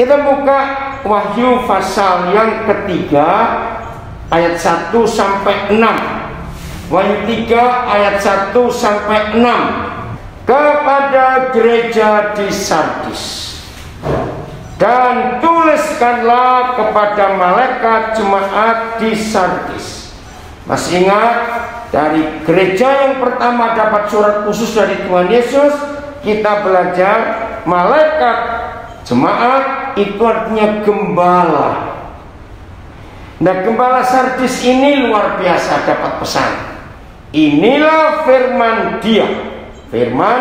Kita buka Wahyu pasal yang ketiga ayat 1 sampai 6. Wahyu 3 ayat 1 sampai 6. Kepada gereja di Sardis, dan tuliskanlah kepada malaikat jemaat di Sardis. Masih ingat, dari gereja yang pertama dapat surat khusus dari Tuhan Yesus, kita belajar malaikat jemaat itu artinya gembala. Nah, gembala Sardis ini luar biasa dapat pesan. Inilah firman Dia, firman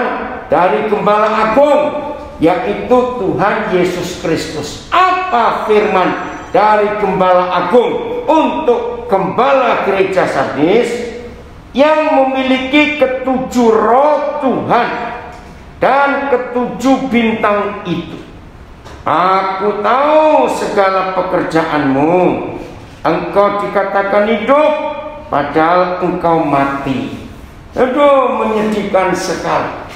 dari Gembala Agung, yaitu Tuhan Yesus Kristus. Apa firman dari Gembala Agung untuk Gembala Gereja Sardis yang memiliki ketujuh roh Tuhan dan ketujuh bintang itu? Aku tahu segala pekerjaanmu. Engkau dikatakan hidup, padahal engkau mati. Aduh, menyedihkan sekali.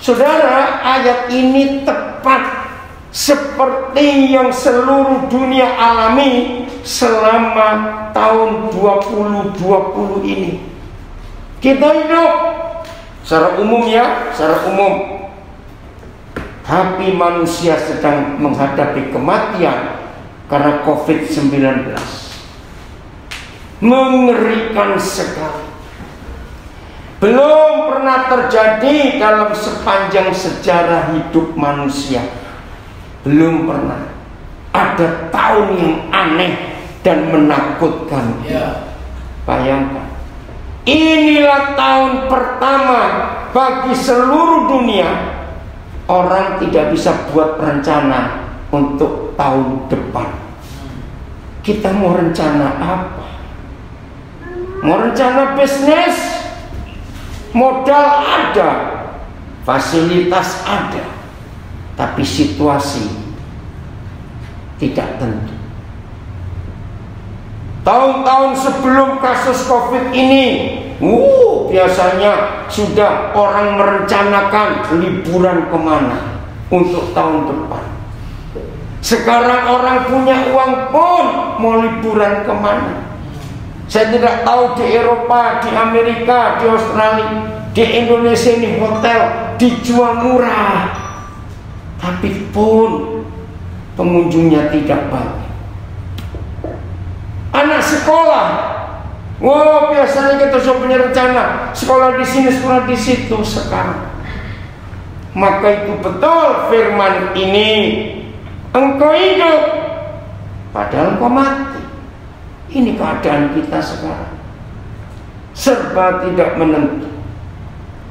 Saudara, ayat ini tepat seperti yang seluruh dunia alami selama tahun 2020 ini. Kita hidup secara umum ya, secara umum. Tapi manusia sedang menghadapi kematian karena COVID-19. Mengerikan sekali. Belum pernah terjadi dalam sepanjang sejarah hidup manusia. Belum pernah ada tahun yang aneh dan menakutkan. Bayangkan, inilah tahun pertama bagi seluruh dunia. Orang tidak bisa buat rencana untuk tahun depan. Kita mau rencana apa? Mau rencana bisnis? Modal ada, fasilitas ada, tapi situasi tidak tentu. Tahun-tahun sebelum kasus COVID ini, biasanya sudah orang merencanakan liburan kemana untuk tahun depan. Sekarang orang punya uang pun mau liburan kemana? Saya tidak tahu di Eropa, di Amerika, di Australia, di Indonesia ini hotel dijual murah, tapi pun pengunjungnya tidak banyak. Anak sekolah, biasanya kita sudah punya rencana sekolah di sini, sekolah di situ. Sekarang, maka itu betul firman ini, engkau hidup, padahal engkau mati. Ini keadaan kita sekarang, serba tidak menentu.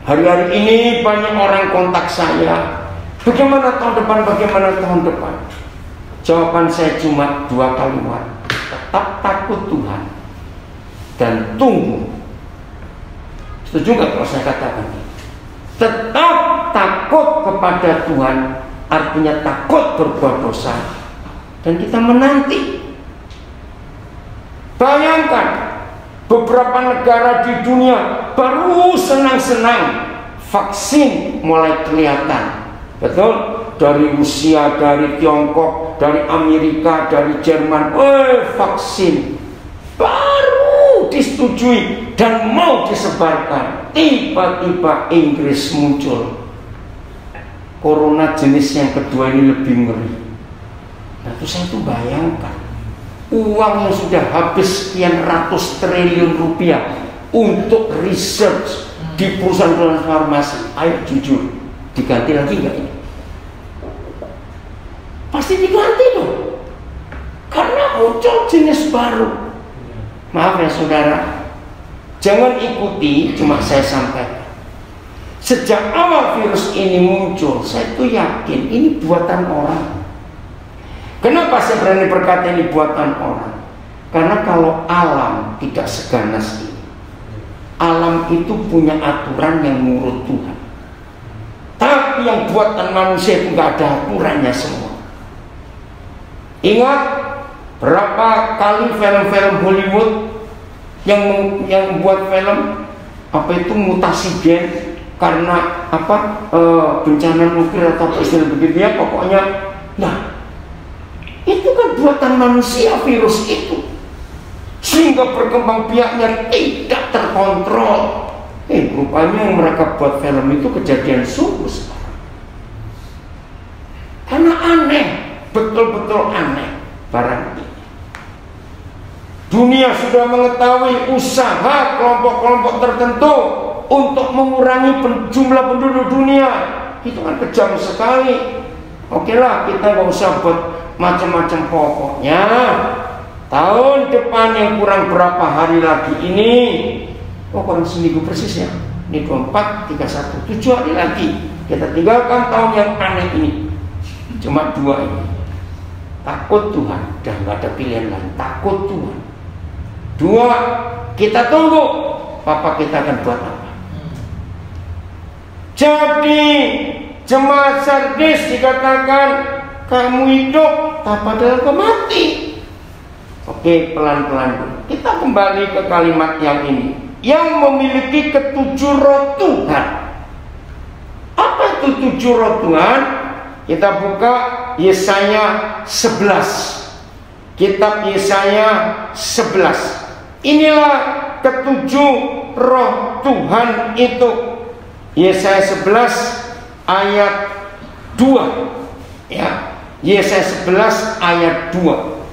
Hari-hari ini banyak orang kontak saya, bagaimana tahun depan, bagaimana tahun depan. Jawaban saya cuma 2 kalimat: tetap takut Tuhan dan tunggu. Setuju nggak kalau saya katakan ini? Tetap takut kepada Tuhan artinya takut berbuat dosa, dan kita menanti. Bayangkan, beberapa negara di dunia baru senang-senang vaksin mulai kelihatan. Betul? Dari Rusia, dari Tiongkok, dari Amerika, dari Jerman, vaksin baru disetujui dan mau disebarkan. Tiba-tiba Inggris muncul. Corona jenis yang kedua ini lebih ngeri. Nah, itu saya tuh bayangkan, uang yang sudah habis sekian ratus triliun rupiah untuk research di perusahaan farmasi, ayo jujur, diganti lagi nggak ini? Pasti diganti dong, karena muncul jenis baru. Maaf ya saudara, jangan ikuti, cuma saya sampaikan. Sejak awal virus ini muncul, saya tuh yakin ini buatan orang. Kenapa saya berani berkata ini buatan orang? Karena kalau alam tidak seganas ini, alam itu punya aturan yang menurut Tuhan. Tapi yang buatan manusia itu nggak ada aturannya semua. Ingat berapa kali film-film Hollywood yang buat film apa itu mutasi gen karena bencana nuklir atau istilah begitu ya, pokoknya. Nah, buatan manusia virus itu, sehingga berkembang biaknya tidak terkontrol. Rupanya yang mereka buat film itu kejadian sungguh sekarang. Karena aneh, betul-betul aneh barang ini. Dunia sudah mengetahui usaha kelompok-kelompok tertentu untuk mengurangi jumlah penduduk dunia. Itu kan kejam sekali. Oke lah, kita nggak usah buat macam-macam. Pokoknya tahun depan yang kurang berapa hari lagi ini, kurang seminggu persis ya, ini 24, 31, 7 hari lagi kita tinggalkan tahun yang aneh ini. Cuma 2 ini, takut Tuhan, dan nggak ada pilihan lain, takut Tuhan. 2, kita tunggu Papa kita akan buat apa. Jadi jemaat Sardis dikatakan kamu hidup, padahal kau mati. Oke, pelan-pelan dulu. Kita kembali ke kalimat yang ini, yang memiliki ketujuh roh Tuhan. Apa itu 7 roh Tuhan? Kita buka Yesaya 11. Kitab Yesaya 11. Inilah ketujuh roh Tuhan itu. Yesaya 11 ayat 2. Ya, Yesaya 11 ayat 2.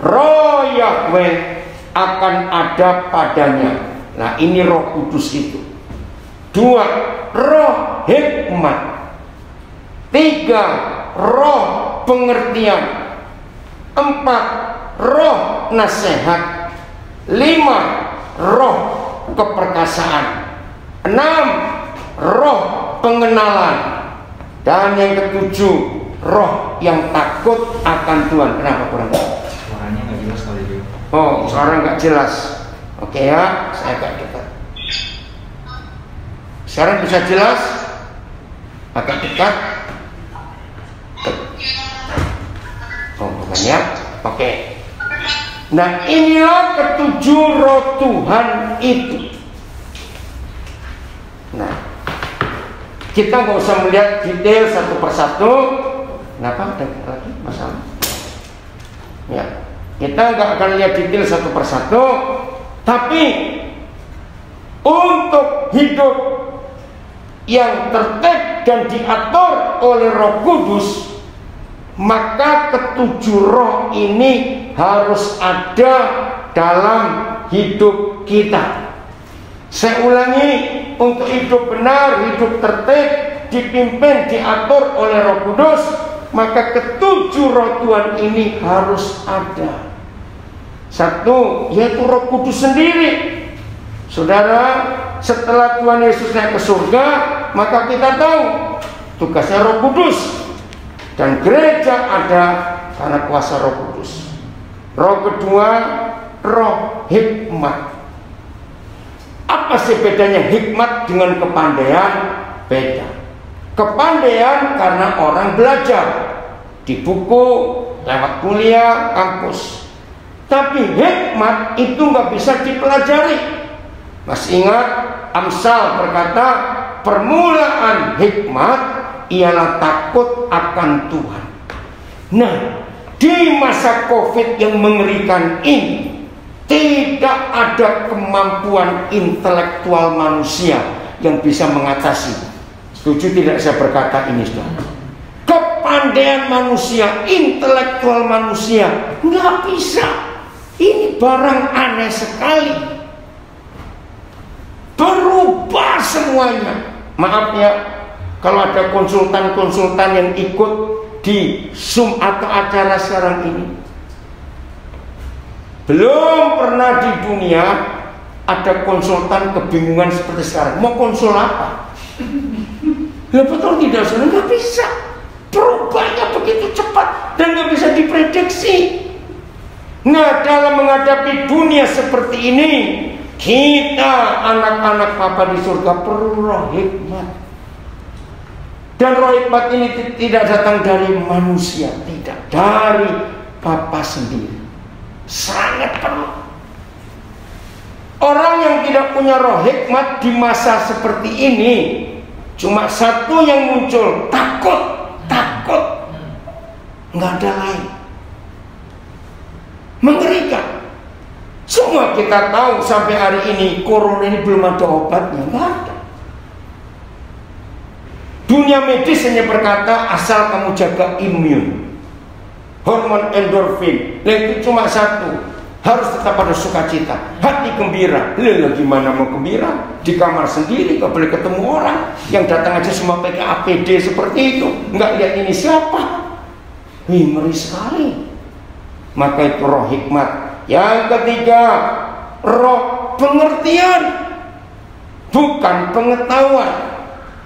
Roh Yahweh akan ada padanya. Nah, ini Roh Kudus itu. 2, roh hikmat. 3, roh pengertian. 4, roh nasihat. 5, roh keperkasaan. 6, roh pengenalan. Dan yang ke-7, roh yang takut akan Tuhan. Kenapa kurang? Suaranya nggak jelas kali itu. Oh, suara nggak jelas. Oke ya, saya agak dekat. Sekarang bisa jelas? Agak dekat. Oh, bukan ya? Oke. Nah, inilah ketujuh roh Tuhan itu. Nah, kita nggak usah melihat detail satu persatu. Kenapa? Ada lagi masalah? Ya, kita nggak akan lihat detail satu persatu. Tapi untuk hidup yang tertib dan diatur oleh Roh Kudus, maka ketujuh roh ini harus ada dalam hidup kita. Saya ulangi, untuk hidup benar, hidup tertib, dipimpin, diatur oleh Roh Kudus, maka ketujuh roh Tuhan ini harus ada. 1, yaitu Roh Kudus sendiri. Saudara, setelah Tuhan Yesus naik ke surga, maka kita tahu tugasnya Roh Kudus, dan gereja ada karena kuasa Roh Kudus. Roh kedua, roh hikmat. Apa sih bedanya hikmat dengan kepandaian? Beda. Kepandaian karena orang belajar di buku, lewat kuliah, kampus. Tapi hikmat itu nggak bisa dipelajari. Masih ingat Amsal berkata, permulaan hikmat ialah takut akan Tuhan. Nah, di masa COVID yang mengerikan ini, tidak ada kemampuan intelektual manusia yang bisa mengatasi. Setuju tidak saya berkata ini, saudara? Kepandaian manusia, intelektual manusia nggak bisa. Ini barang aneh sekali. Berubah semuanya. Maaf ya, kalau ada konsultan-konsultan yang ikut di Zoom atau acara sekarang ini, belum pernah di dunia ada konsultan kebingungan seperti sekarang. Mau konsul apa? Ya betul tidak, saudara? Nggak bisa. Perubahannya begitu cepat dan nggak bisa diprediksi. Nah, dalam menghadapi dunia seperti ini, kita anak-anak Bapa di surga perlu roh hikmat. Dan roh hikmat ini tidak datang dari manusia, tidak, dari Bapa sendiri. Sangat perlu. Orang yang tidak punya roh hikmat di masa seperti ini, cuma satu yang muncul, takut. Nggak ada lain. kita tahu sampai hari ini corona ini belum ada obatnya, nggak ada. Dunia medis hanya berkata asal kamu jaga imun, hormon endorfin, dan itu cuma satu, harus tetap ada sukacita, hati gembira. Lalu gimana mau gembira? Di kamar sendiri, gak boleh ketemu orang, yang datang aja semua pakai APD seperti itu, nggak lihat ini siapa. Wih, ngeri sekali. Maka itu roh hikmat. Yang ketiga, roh pengertian, bukan pengetahuan.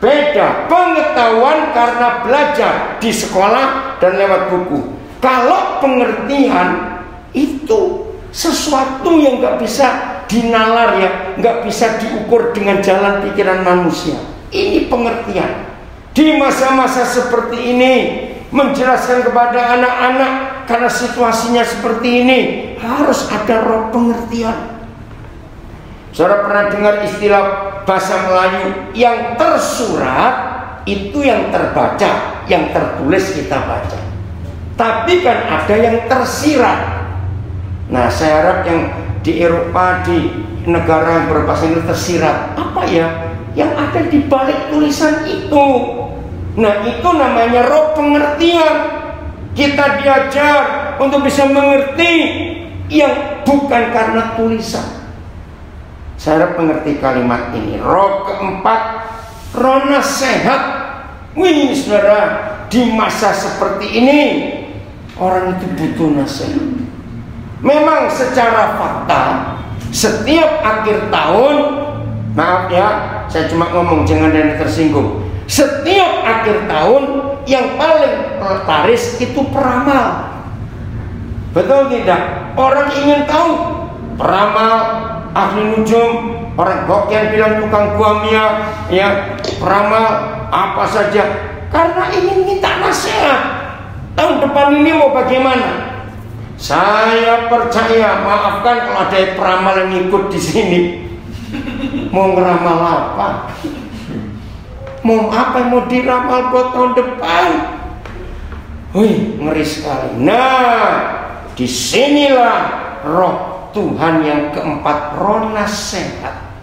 Beda, pengetahuan karena belajar di sekolah dan lewat buku. Kalau pengertian itu sesuatu yang nggak bisa dinalar, ya, nggak bisa diukur dengan jalan pikiran manusia. Ini pengertian. Di masa-masa seperti ini, menjelaskan kepada anak-anak karena situasinya seperti ini, harus ada roh pengertian. Saudara pernah dengar istilah bahasa Melayu, yang tersurat itu yang terbaca, yang tertulis kita baca. Tapi kan ada yang tersirat. Nah, saya harap yang di Eropa, di negara yang berbahasa Inggris tersirat, apa ya yang ada di balik tulisan itu? Nah, itu namanya roh pengertian. Kita diajar untuk bisa mengerti yang bukan karena tulisan. Saya harap mengerti kalimat ini. Roh keempat, roh nasihat. Wih, saudara, di masa seperti ini orang itu butuh nasihat. Memang secara fakta setiap akhir tahun, maaf ya, saya cuma ngomong jangan ada yang tersinggung. Setiap akhir tahun yang paling laris itu peramal. Betul tidak? Orang ingin tahu peramal, ahli nujum, orang gokil bilang tukang guamia, ya, peramal apa saja, karena ingin minta nasihat. Tahun depan ini mau bagaimana? Saya percaya, maafkan kalau ada peramal yang ikut di sini. Mau ngeramal apa? Mau apa yang mau diramal buat tahun depan? Wih, ngeri sekali. Nah, disinilah roh Tuhan yang keempat, roh nasihat.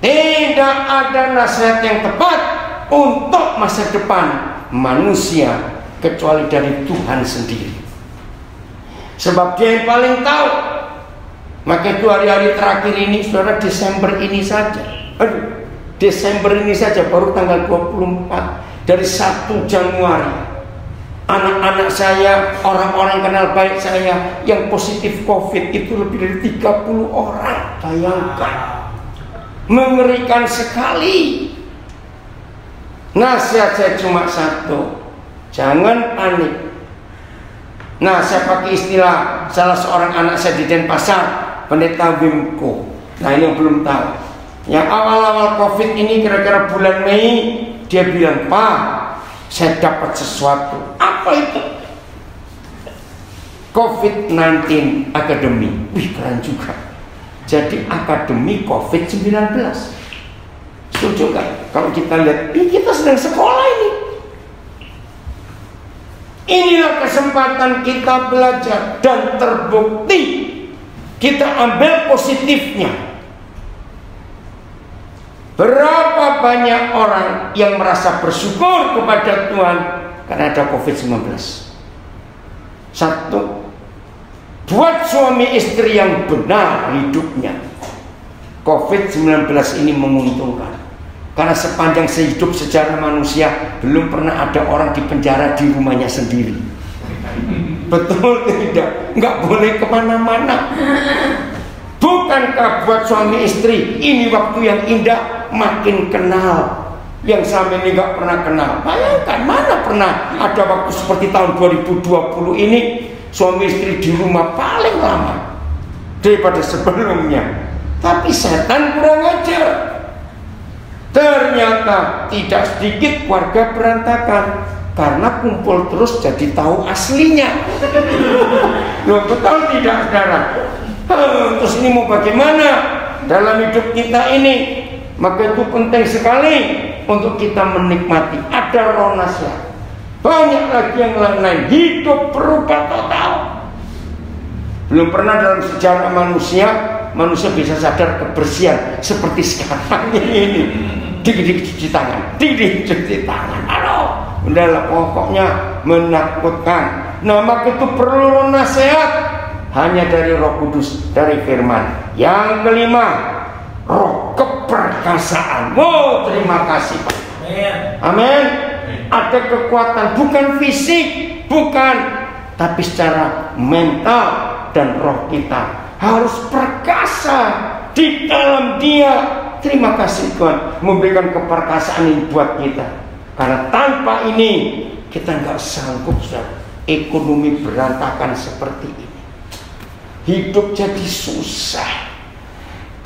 Tidak ada nasihat yang tepat untuk masa depan manusia kecuali dari Tuhan sendiri. Sebab Dia yang paling tahu. Maka itu hari-hari terakhir ini, saudara, Desember ini saja. Desember ini saja baru tanggal 24, dari 1 Januari anak-anak saya, orang-orang kenal baik saya yang positif COVID itu lebih dari 30 orang. Bayangkan, mengerikan sekali. Nasihat saya cuma satu, jangan panik. Nah, saya pakai istilah salah seorang anak saya di Denpasar, Pendeta Wimko. Nah, ini yang belum tahu. Yang awal-awal COVID ini kira-kira bulan Mei, dia bilang, "Pak, saya dapat sesuatu." Apa itu? COVID-19 Academy. Wih, keren juga. Jadi Akademi COVID-19. Setuju gak? Kalau kita lihat, kita sedang sekolah ini. Inilah kesempatan kita belajar dan terbukti kita ambil positifnya. Berapa banyak orang yang merasa bersyukur kepada Tuhan karena ada COVID-19. Satu, buat suami istri yang benar hidupnya, COVID-19 ini menguntungkan. Karena sepanjang sehidup sejarah manusia belum pernah ada orang dipenjara di rumahnya sendiri. Betul tidak? Nggak boleh kemana-mana. Bukankah buat suami istri ini waktu yang indah, makin kenal yang sama ini nggak pernah kenal? Bayangkan, mana pernah ada waktu seperti tahun 2020 ini suami istri di rumah paling lama daripada sebelumnya. Tapi setan kurang ajar. Ternyata tidak sedikit warga berantakan karena kumpul terus jadi tahu aslinya. Loh, betul tidak, saudara? Terus ini mau bagaimana dalam hidup kita ini? Maka itu penting sekali untuk kita menikmati. Ada roh nasihat. Banyak lagi yang lain. Hidup berubah total. Belum pernah dalam sejarah manusia manusia bisa sadar kebersihan seperti sekarang ini. Dik cuci tangan, dik cuci tangan. Udahlah, pokoknya menakutkan. Nah, maka itu perlu nasihat hanya dari Roh Kudus, dari firman. Yang kelima, roh keperkasaan. Wow, terima kasih Pak. Amin. Ada kekuatan, bukan fisik, bukan, tapi secara mental dan roh kita harus perkasa di dalam Dia. Terima kasih Tuhan memberikan keperkasaan ini buat kita. Karena tanpa ini kita nggak sanggup, ekonomi berantakan seperti ini. Hidup jadi susah.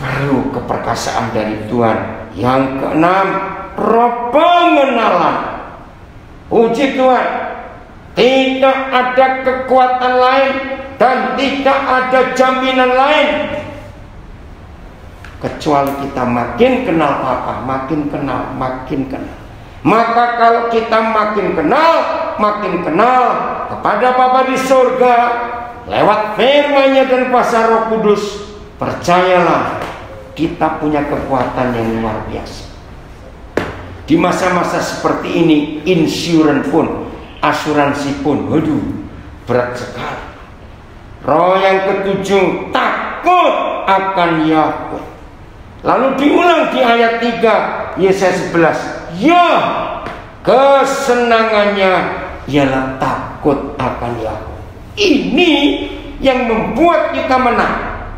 Perlu keperkasaan dari Tuhan. Yang keenam, roh pengenalan. Puji Tuhan, tidak ada kekuatan lain dan tidak ada jaminan lain kecuali kita makin kenal Bapa, makin kenal. Maka kalau kita makin kenal kepada Bapa di surga lewat firman-Nya dan kuasa Roh Kudus, percayalah kita punya kekuatan yang luar biasa. Di masa-masa seperti ini, asuransi pun, waduh, berat sekali. Roh yang ketujuh, takut akan Yahweh. Lalu diulang di ayat 3 Yesaya 11, ya, kesenangannya ialah takut akan Yahweh. Ini yang membuat kita menang.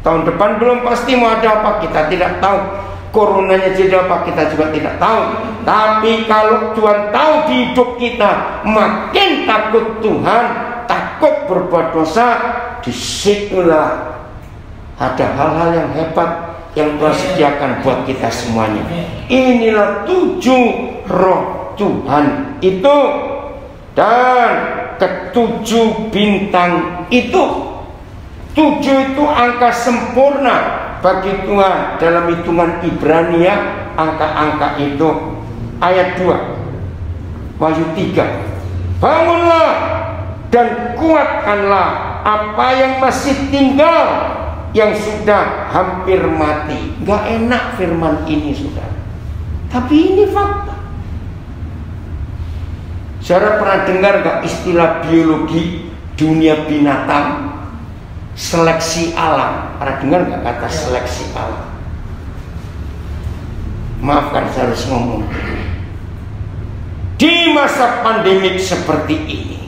Tahun depan belum pasti mau ada apa, kita tidak tahu. Coronanya jadi apa, kita juga tidak tahu. Tapi kalau Tuhan tahu di hidup kita, makin takut Tuhan, takut berbuat dosa, disitulah ada hal-hal yang hebat yang Tuhan sediakan buat kita semuanya. Inilah 7 roh Tuhan itu, dan ke-7 bintang itu. 7 itu angka sempurna bagi Tuhan dalam hitungan Ibrani ya. Angka-angka itu. Ayat 2 Wahyu 3, bangunlah dan kuatkanlah apa yang masih tinggal, yang sudah hampir mati. Gak enak firman ini saudara, tapi ini fakta. Saudara pernah dengar gak istilah biologi dunia binatang, seleksi alam? Pernah dengar gak kata seleksi alam? Maafkan saya harus ngomong. Di masa pandemik seperti ini,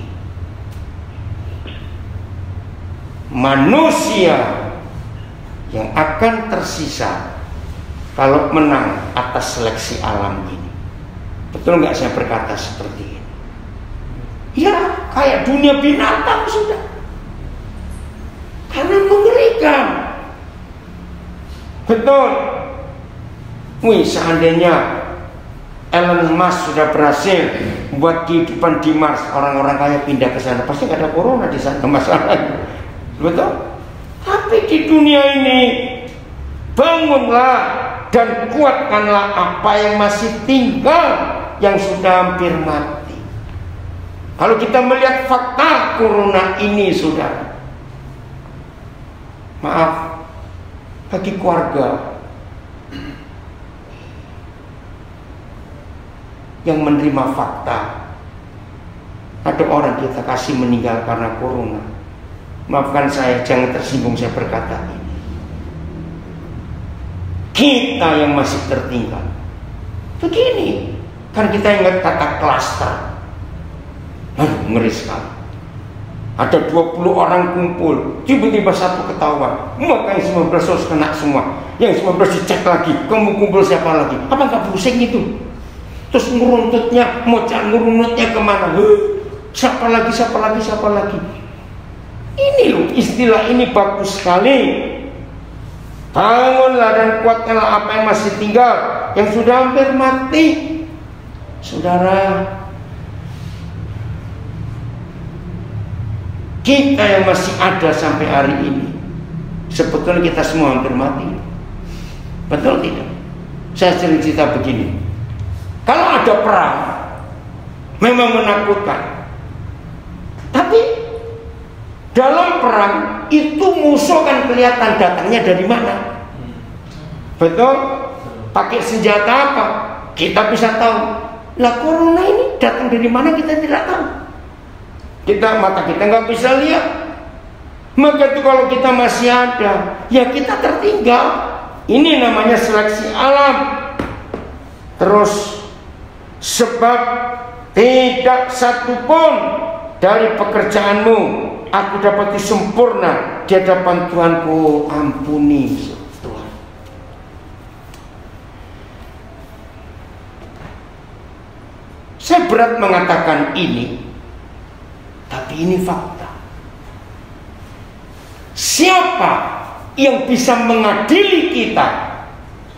manusia yang akan tersisa kalau menang atas seleksi alam ini. Betul nggak saya berkata seperti ini? Ya, kayak dunia binatang sudah. Karena mengerikan. Betul. Wih, seandainya Elon Musk sudah berhasil buat kehidupan di Mars, orang-orang kaya pindah ke sana, pasti nggak ada corona di sana masalahnya. Betul? Tapi di dunia ini, bangunlah dan kuatkanlah apa yang masih tinggal, yang sudah hampir mati. Kalau kita melihat fakta corona ini, saudara, maaf, bagi keluarga yang menerima fakta, ada orang kita kasih meninggal karena corona. Maafkan saya, jangan tersinggung saya berkata ini. Kita yang masih tertinggal. Begini, kan kita ingat kata klaster. Aduh, ngeri sekali. Ada 20 orang kumpul, tiba-tiba satu ketahuan, maka yang 19 harus kena semua. Yang 19 dicek lagi, kamu kumpul siapa lagi? Apa nggak pusing itu? Terus nguruntutnya, mau ngurunutnya kemana? Siapa lagi? Ini loh, istilah ini bagus sekali. Bangunlah dan kuatkanlah apa yang masih tinggal, yang sudah hampir mati. Saudara, kita yang masih ada sampai hari ini, sebetulnya kita semua hampir mati. Betul tidak? Saya sering cerita begini. Kalau ada perang, memang menakutkan. Tapi Dalam perang itu musuh kan kelihatan datangnya dari mana. Betul? Pakai senjata apa? Kita bisa tahu. Lah corona ini datang dari mana kita tidak tahu. Mata kita nggak bisa lihat. Maka itu kalau kita masih ada, ya kita tertinggal. Ini namanya seleksi alam. Terus sebab tidak satupun dari pekerjaanmu aku dapati sempurna di hadapan Tuhanku. Ampuni Tuhan. Saya berat mengatakan ini, tapi ini fakta. Siapa yang bisa mengadili kita?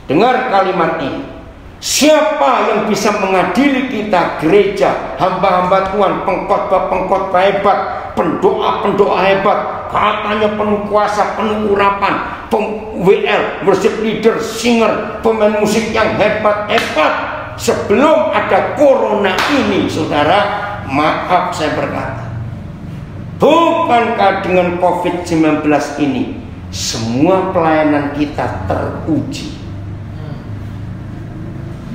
Dengar kalimat ini. Siapa yang bisa mengadili kita? Gereja, hamba-hamba Tuhan, pengkhotbah hebat, pendoa hebat, katanya penuh kuasa, penuh urapan, WL, worship leader, singer, pemain musik yang hebat-hebat. Sebelum ada corona ini, saudara, maaf saya berkata, bukankah dengan COVID-19 ini semua pelayanan kita teruji?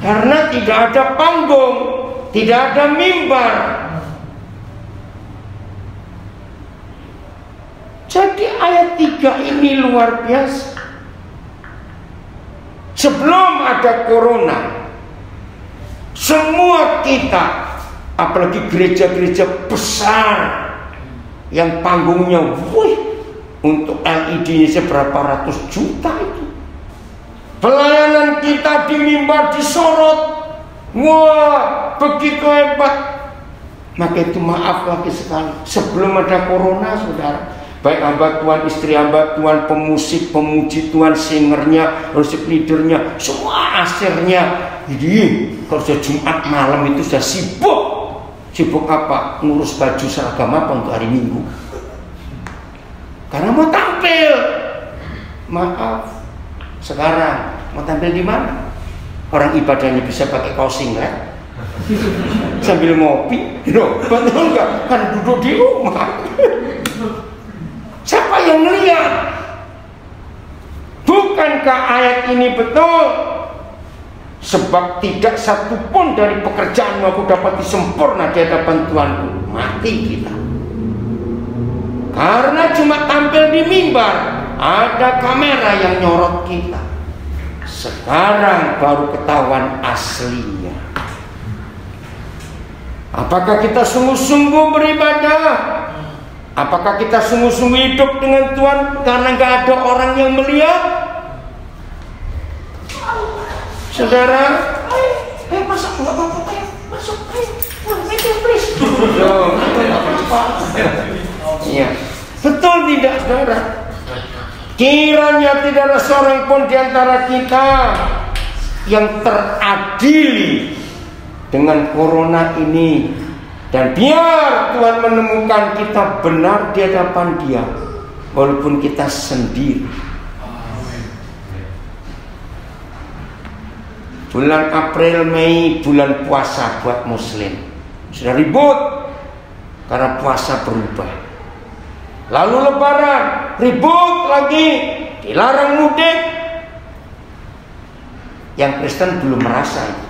Karena tidak ada panggung, tidak ada mimbar. Jadi ayat 3 ini luar biasa. Sebelum ada corona, semua kita, apalagi gereja-gereja besar yang panggungnya, untuk LED-nya seberapa ratus juta itu. Pelayanan kita di mimbar disorot. Wah, begitu hebat. Maka itu maaf lagi sekali. Sebelum ada corona, saudara, baik hamba Tuhan, istri hamba Tuhan, pemusik, pemuji Tuhan, singernya, worship leadernya, semua asirnya. Jadi kalau sudah Jumat malam itu sudah sibuk. Sibuk apa? Ngurus baju seragam apa untuk hari Minggu. Karena mau tampil. Maaf. Sekarang mau tampil di mana? Orang ibadahnya bisa pakai kaos singlet sambil ngopi, betul nggak? Kan duduk di rumah. Siapa yang melihat? Bukankah ayat ini betul? Sebab tidak satupun dari pekerjaanmu aku dapat sempurna di hadapan Tuhanku. Mati kita. Karena cuma tampil di mimbar, ada kamera yang nyorot kita. Sekarang baru ketahuan aslinya. Apakah kita sungguh-sungguh beribadah? Apakah kita sungguh-sungguh hidup dengan Tuhan karena nggak ada orang yang melihat? Saudara, masuk, nggak apa-apa, masuk, please. Iya, betul tidak, saudara? Kiranya tidak ada seorang pun di antara kita yang teradili dengan corona ini. Dan biar Tuhan menemukan kita benar di hadapan Dia, walaupun kita sendiri. Bulan April, Mei, bulan puasa buat Muslim. Sudah ribut karena puasa berubah. Lalu Lebaran, ribut lagi, dilarang mudik. Yang Kristen belum merasa itu.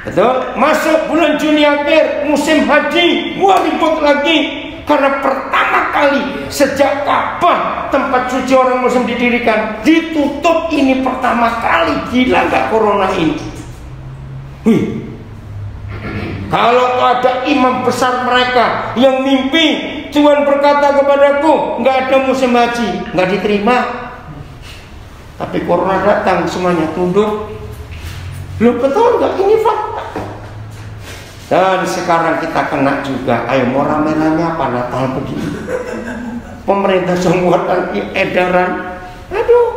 Betul? Masuk bulan Juni akhir, musim haji, ribut lagi. Karena pertama kali sejak Ka'bah, tempat suci orang Muslim didirikan, ditutup ini pertama kali. Gila nggak corona ini? Kalau ada imam besar mereka yang mimpi, Tuhan berkata kepadaku, nggak ada musim haji, nggak diterima. Tapi corona datang, semuanya tunduk. Belum betul nggak? Ini fakta. Dan sekarang kita kena juga. Ayo mau rame-rame apa Natal begini? Pemerintah mengeluarkan edaran. Aduh.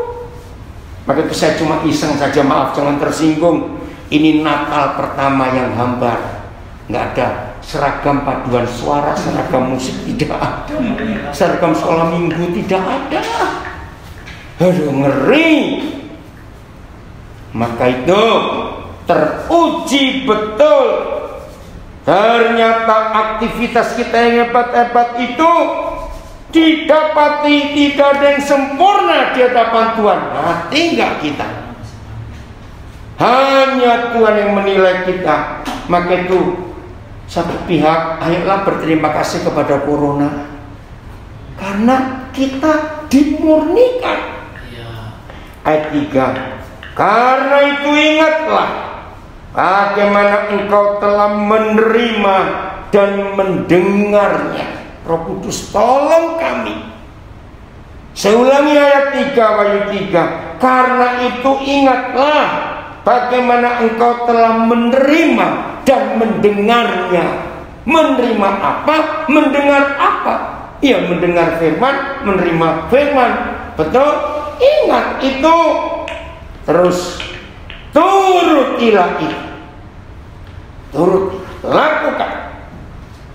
Maka itu saya cuma iseng saja, maaf jangan tersinggung. Ini Natal pertama yang hambar. Nggak ada seragam paduan suara, seragam musik tidak ada, seragam sekolah minggu tidak ada. Aduh, ngeri. Maka itu teruji betul Ternyata aktivitas kita yang hebat-hebat itu didapati tidak ada yang sempurna di hadapan Tuhan. Hati enggak kita? Hanya Tuhan yang menilai kita. Maka itu satu pihak, ayolah berterima kasih kepada corona, karena kita dimurnikan. Ayat 3, karena itu ingatlah bagaimana engkau telah menerima dan mendengarnya. Roh Kudus tolong kami. Saya ulangi ayat 3, Wahyu 3. Karena itu ingatlah bagaimana engkau telah menerima dan mendengarnya. Menerima apa? Mendengar apa? Ya, mendengar firman, menerima firman. Betul? Ingat itu. Terus turutilah itu. Turut, lakukan.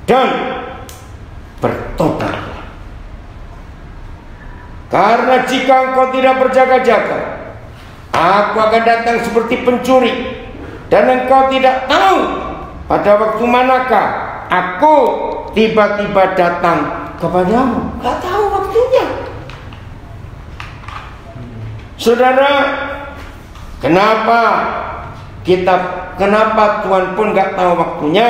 Dan bertobatlah. Karena jika engkau tidak berjaga-jaga, aku akan datang seperti pencuri, dan engkau tidak tahu pada waktu manakah aku tiba-tiba datang kepadamu. Gak tahu waktunya. Saudara, kenapa Tuhan pun gak tahu waktunya?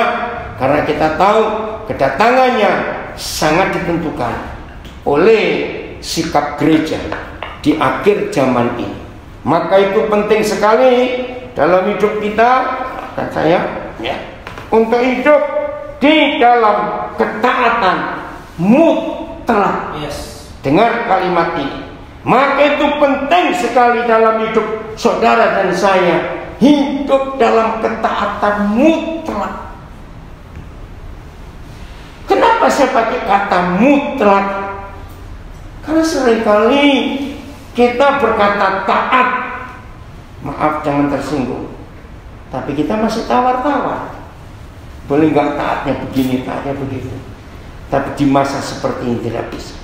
Karena kita tahu kedatangannya sangat ditentukan oleh sikap gereja di akhir zaman ini. Maka itu penting sekali dalam hidup kita dan saya, ya, untuk hidup di dalam ketaatan mutlak. Dengar kalimat ini. Maka itu penting sekali dalam hidup saudara dan saya, hidup dalam ketaatan mutlak. Kenapa saya pakai kata mutlak? Karena seringkali kita berkata taat. Maaf, jangan tersinggung, tapi kita masih tawar-tawar. Boleh nggak taatnya begini, taatnya begitu. Tapi di masa seperti ini tidak bisa.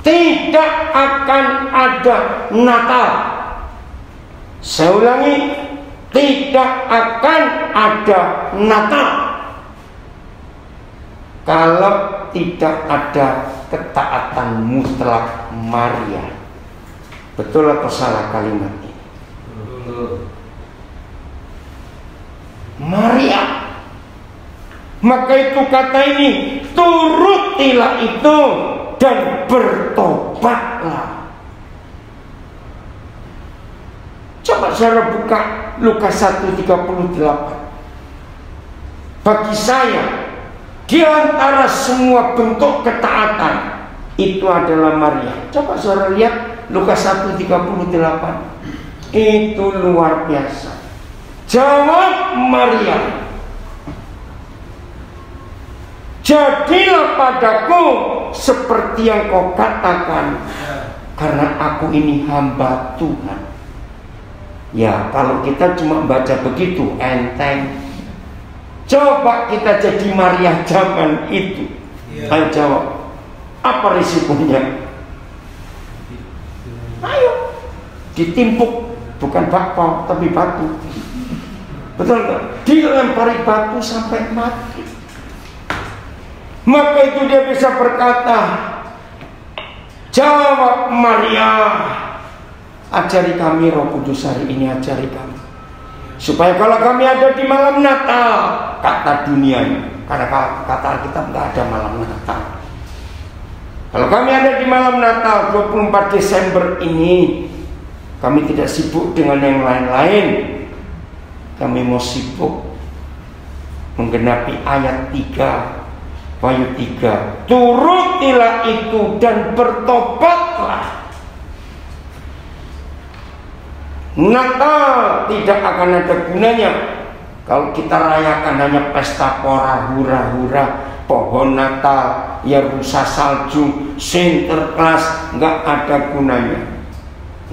Tidak akan ada Natal. Saya ulangi, tidak akan ada Natal kalau tidak ada ketaatan mutlak Maria. Betul atau salah kalimat ini? Maria. Maka itu kata ini, turutilah itu dan bertobatlah. Coba saudara buka Lukas 1:38. Bagi saya, di antara semua bentuk ketaatan itu adalah Maria. Coba saudara lihat Lukas 1:38. Itu luar biasa. Jawab Maria, jadilah padaku seperti yang kau katakan, karena aku ini hamba Tuhan. Ya, kalau kita cuma baca begitu enteng. Coba kita jadi Maria zaman itu. Ayo jawab, apa risikonya? Ayo, ditimpuk, bukan bakpao tapi batu. Betul nggak? Dilempari batu sampai mati. Maka itu dia bisa berkata, jawab Maria, ajari kami Roh Kudus hari ini, ajari kami, supaya kalau kami ada di malam Natal, kata dunia ini, karena kata kita nggak ada malam Natal. Kalau kami ada di malam Natal 24 Desember ini, kami tidak sibuk dengan yang lain-lain. Kami mau sibuk menggenapi ayat 3 Wahyu 3. Turutilah itu dan bertobatlah. Natal tidak akan ada gunanya kalau kita rayakan hanya pesta pora, hura-hura, pohon Natal, ya rusa salju, Sinterklas, nggak ada gunanya.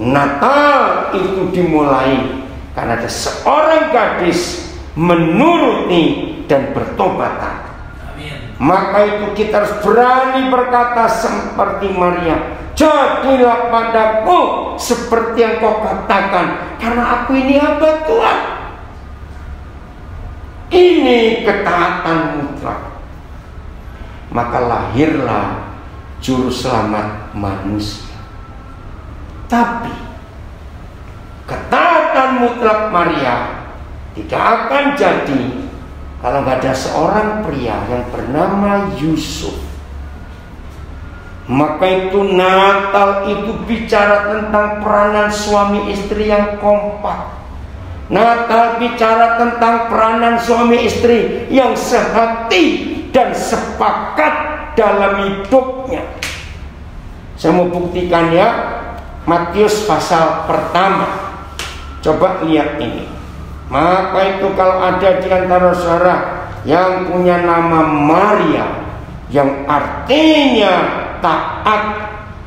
Natal itu dimulai karena ada seorang gadis menuruti dan bertobat. Maka itu kita harus berani berkata seperti Maria, jadilah padaku seperti yang kau katakan, karena aku ini hamba Tuhan. Ini ketaatan mutlak. Maka lahirlah juru selamat manusia. Tapi ketaatan mutlak Maria tidak akan jadi kalau nggak ada seorang pria yang bernama Yusuf. Maka itu Natal itu bicara tentang peranan suami istri yang kompak. Natal bicara tentang peranan suami istri yang sehati dan sepakat dalam hidupnya. Saya mau buktikan ya, Matius pasal pertama. Coba lihat ini. Maka itu kalau ada di antara saudara yang punya nama Maria, yang artinya taat,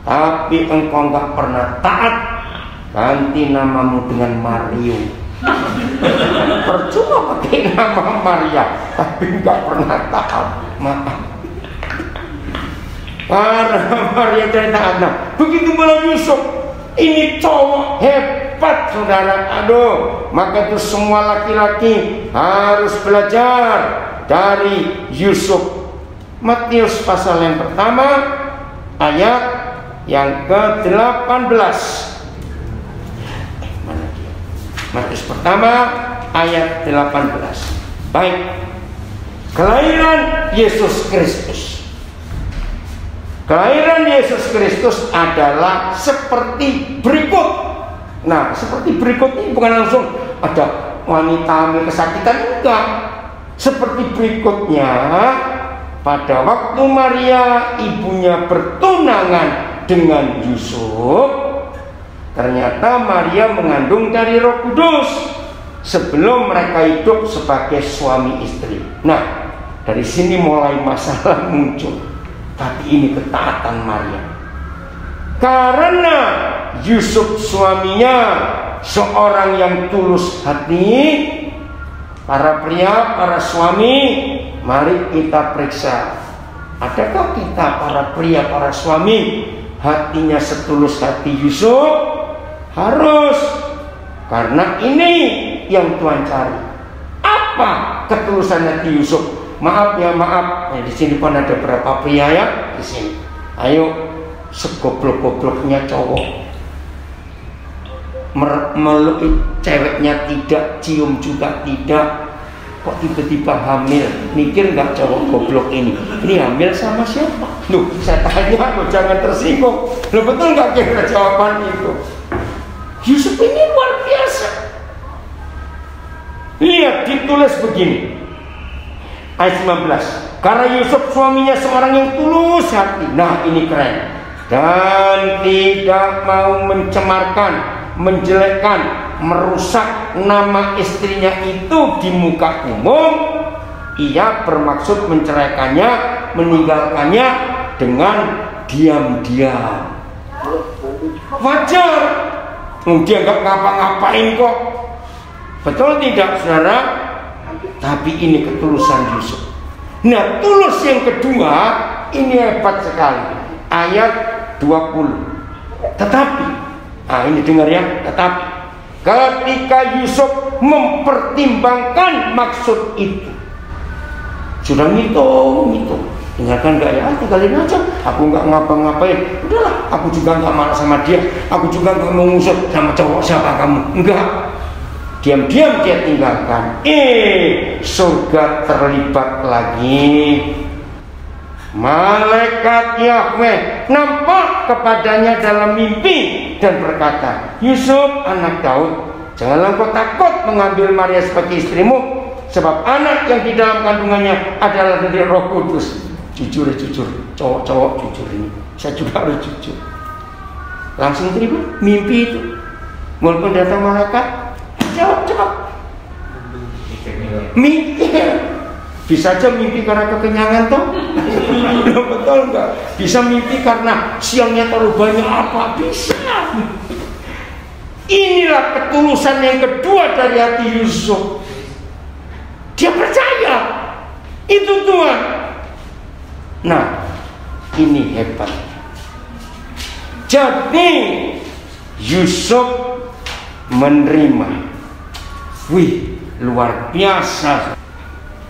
tapi engkau nggak pernah taat, ganti namamu dengan Mario. Percuma pakai nama Maria tapi nggak pernah taat. Maaf, karena Maria jadi taat. Nah, begitu malah Yusuf, ini cowok hebat saudara. Aduh, maka itu semua laki-laki harus belajar dari Yusuf. Matius pasal yang pertama ayat yang ke-18. Matius pertama ayat 18. Baik. Kelahiran Yesus Kristus. Kelahiran Yesus Kristus adalah seperti berikut. Nah, seperti berikut ini bukan langsung ada wanita hamil kesakitan, enggak. Seperti berikutnya, pada waktu Maria ibunya bertunangan dengan Yusuf, ternyata Maria mengandung dari Roh Kudus sebelum mereka hidup sebagai suami istri. Nah, dari sini mulai masalah muncul. Tapi ini ketaatan Maria. Karena Yusuf suaminya seorang yang tulus hati. Para pria, para suami, mari kita periksa. Adakah kita para pria, para suami hatinya setulus hati Yusuf? Harus, karena ini yang Tuhan cari. Apa ketulusan hati Yusuf? Maaf ya, maaf. Di sini pun ada berapa pria ya di sini. Ayo, segoblok-gobloknya cowok, meluk ceweknya tidak, cium juga tidak, kok tiba-tiba hamil. Mikir nggak cowok goblok ini hamil sama siapa? Loh, saya tanya, loh, jangan tersinggung. Loh, betul nggak kira jawaban itu? Yusuf ini luar biasa. Lihat, ditulis begini, ayat 19. Karena Yusuf suaminya seorang yang tulus hati. Nah, ini keren. Dan tidak mau mencemarkan, menjelekkan, merusak nama istrinya itu di muka umum. Ia bermaksud menceraikannya, meninggalkannya dengan diam-diam. Wajar, dia nggak ngapa-ngapain kok. Betul tidak, saudara? Tapi ini ketulusan Yusuf. Nah, tulus yang kedua ini hebat sekali. Ayat 20. Tetapi, ini dengar ya, tetapi ketika Yusuf mempertimbangkan maksud itu, sudah ngitung. Dengarkan gak ya? Tinggalin aja. Aku nggak ngapa-ngapain. Udahlah, aku juga nggak marah sama dia. Aku juga nggak mau ngusut sama cowok siapa kamu. Enggak. Diam-diam dia tinggalkan. Surga terlibat lagi. Malaikat Yahweh nampak kepadanya dalam mimpi dan berkata, Yusuf anak Daud, janganlah kau takut mengambil Maria sebagai istrimu, sebab anak yang di dalam kandungannya adalah dari Roh Kudus. Jujur, cowok-cowok jujur ini. Saya juga harus jujur. Langsung terima mimpi itu. Walaupun datang malaikat, jawab. Mikir. Bisa aja mimpi karena kekenyangan toh. Betul enggak? Bisa mimpi karena siangnya terlalu banyak apa? Bisa. Inilah ketulusan yang kedua dari hati Yusuf. Dia percaya itu Tuhan. Nah, ini hebat. Jadi Yusuf menerima. Wih, luar biasa.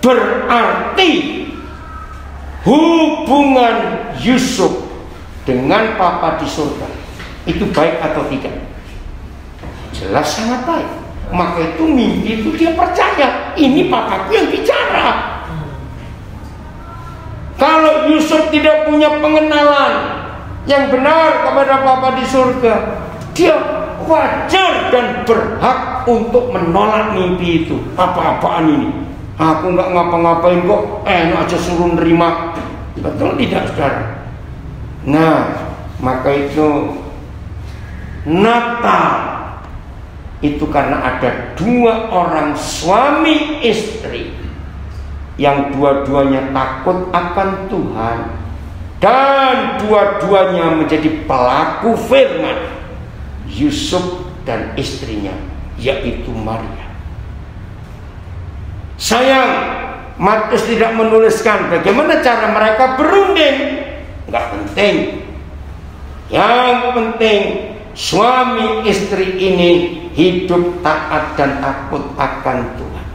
Berarti hubungan Yusuf dengan Papa di surga itu baik atau tidak? Jelas sangat baik. Maka itu mimpi itu dia percaya, ini papaku yang bicara. Kalau Yusuf tidak punya pengenalan yang benar kepada Papa di surga, dia wajar dan berhak untuk menolak mimpi itu. Apa-apaan ini? Aku nggak ngapa-ngapain kok, enak aja suruh nerima. Betul tidak, saudara? Nah, maka itu Natal itu karena ada dua orang suami istri yang dua-duanya takut akan Tuhan dan dua-duanya menjadi pelaku firman, Yusuf dan istrinya, yaitu Maria. Sayang, Matius tidak menuliskan bagaimana cara mereka berunding. Nggak penting. Yang penting suami istri ini hidup taat dan takut akan Tuhan.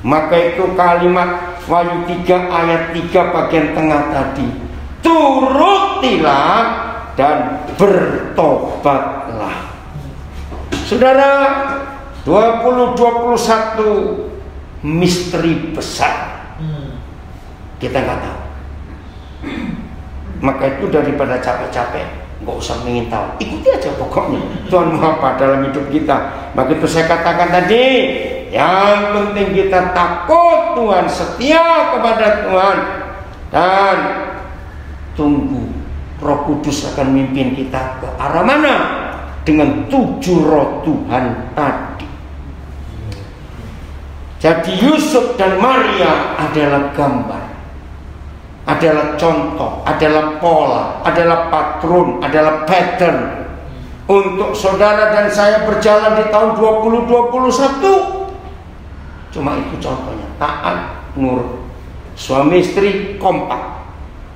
Maka itu kalimat Wahyu 3 ayat 3 bagian tengah tadi, turutilah dan bertobatlah. Saudara, 2021 misteri besar. Kita nggak tahu. Maka itu daripada capek-capek, nggak usah ingin tahu, ikuti aja pokoknya Tuhan mau apa dalam hidup kita. Maka itu saya katakan tadi, yang penting kita takut Tuhan, setia kepada Tuhan, dan tunggu Roh Kudus akan mimpin kita ke arah mana dengan 7 roh Tuhan tadi. Jadi Yusuf dan Maria adalah gambar, adalah contoh, adalah pola, adalah patron, adalah pattern untuk saudara dan saya berjalan di tahun 2021. Cuma itu contohnya, taat, nurut, suami istri kompak,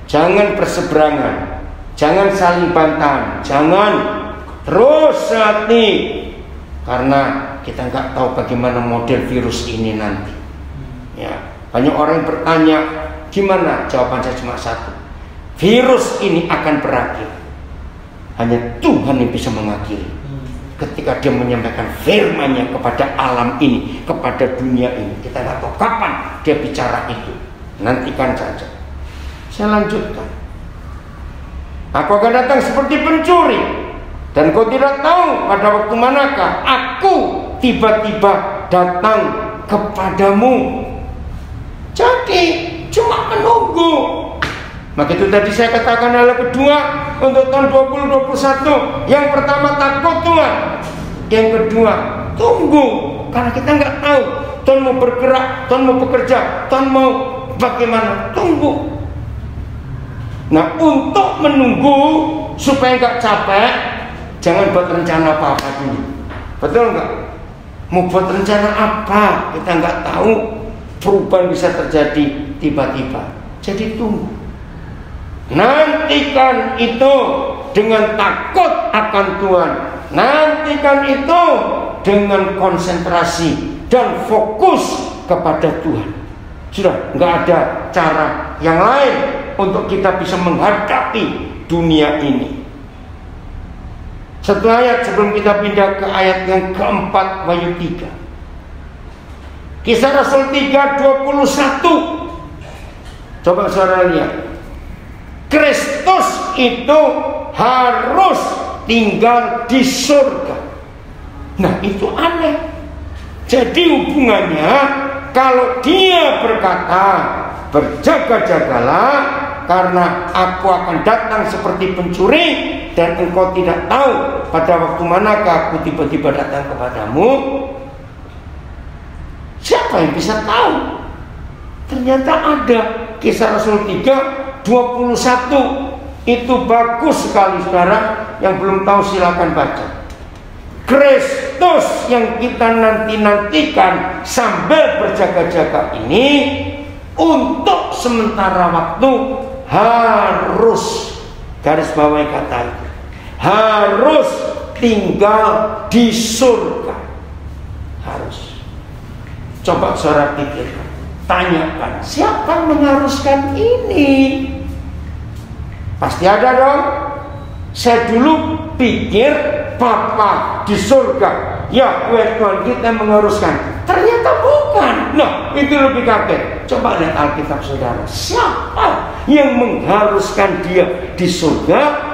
jangan berseberangan, jangan saling bantahan, jangan terus hati, karena kita nggak tahu bagaimana model virus ini nanti. Ya, banyak orang yang bertanya, gimana? Jawaban saya cuma satu, virus ini akan berakhir. Hanya Tuhan yang bisa mengakhiri. Ketika dia menyampaikan firman-Nya kepada alam ini, kepada dunia ini, kita nggak tahu kapan dia bicara itu. Nantikan saja. Saya lanjutkan. Aku akan datang seperti pencuri, dan kau tidak tahu pada waktu manakah aku tiba-tiba datang kepadamu. Jadi cuma menunggu. Maka itu tadi saya katakan adalah kedua untuk tahun 2021. Yang pertama takut Tuhan, yang kedua tunggu, karena kita nggak tahu Tuhan mau bergerak, Tuhan mau bekerja, Tuhan mau bagaimana. Tunggu. Nah, untuk menunggu supaya nggak capek, jangan buat rencana apa-apa dulu. Betul nggak? Mau buat rencana apa? Kita nggak tahu, perubahan bisa terjadi tiba-tiba. Jadi tunggu. Nantikan itu dengan takut akan Tuhan. Nantikan itu dengan konsentrasi dan fokus kepada Tuhan. Sudah, nggak ada cara yang lain untuk kita bisa menghadapi dunia ini. Satu ayat sebelum kita pindah ke ayat yang keempat, Wahyu 3. Kisah Rasul 3:21. Coba saudara lihat. Kristus itu harus tinggal di surga. Nah, itu aneh. Jadi hubungannya, kalau dia berkata, berjaga-jagalah, karena aku akan datang seperti pencuri, dan engkau tidak tahu pada waktu manakah aku tiba-tiba datang kepadamu. Siapa yang bisa tahu? Ternyata ada. Kisah Rasul 3:21 itu bagus sekali, saudara. Yang belum tahu silakan baca. Kristus yang kita nanti-nantikan sambil berjaga-jaga ini, untuk sementara waktu harus, garis bawahi kata itu, harus tinggal di surga. Harus. Coba saudara pikirkan, tanyakan, siapa yang mengharuskan ini? Pasti ada dong. Saya dulu pikir Bapa di surga, ya Tuhan kita mengharuskan. Ternyata bukan. Nah, itu lebih kaget. Coba lihat Alkitab saudara. Siapa yang mengharuskan dia di surga?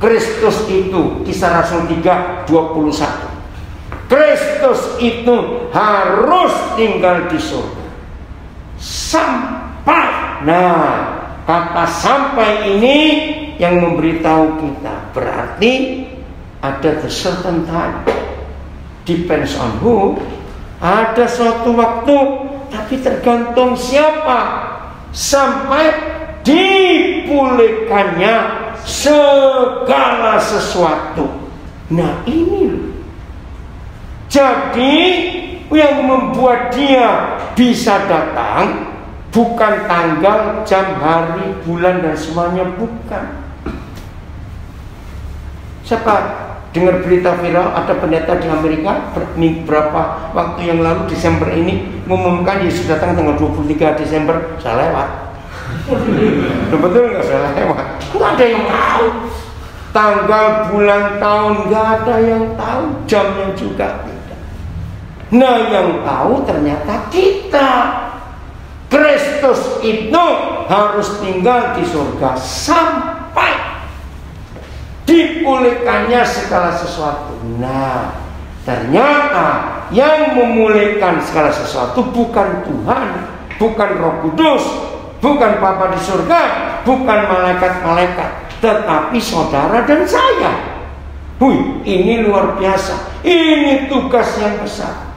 Kristus itu, Kisah Rasul 3:21. Kristus itu harus tinggal di surga sampai. Nah, kata sampai ini yang memberitahu kita berarti ada the certain time, depends on who. Ada suatu waktu, tapi tergantung siapa, sampai dipulihkannya segala sesuatu. Nah ini jadi yang membuat dia bisa datang bukan tanggal, jam, hari, bulan dan semuanya, bukan. Siapa dengar berita viral ada pendeta di Amerika beberapa waktu yang lalu, Desember ini, mengumumkan Yesus datang tanggal 23 Desember. Saya lewat. Betul nggak saya lewat? Nggak ada yang tahu. Tanggal, bulan, tahun nggak ada yang tahu. Jamnya juga tidak. Nah yang tahu ternyata kita. Kristus itu harus tinggal di surga sampai dipulihkannya segala sesuatu. Nah, ternyata yang memulihkan segala sesuatu bukan Tuhan, bukan Roh Kudus, bukan Bapa di surga, bukan malaikat-malaikat, tetapi saudara dan saya. Ini luar biasa. Ini tugas yang besar.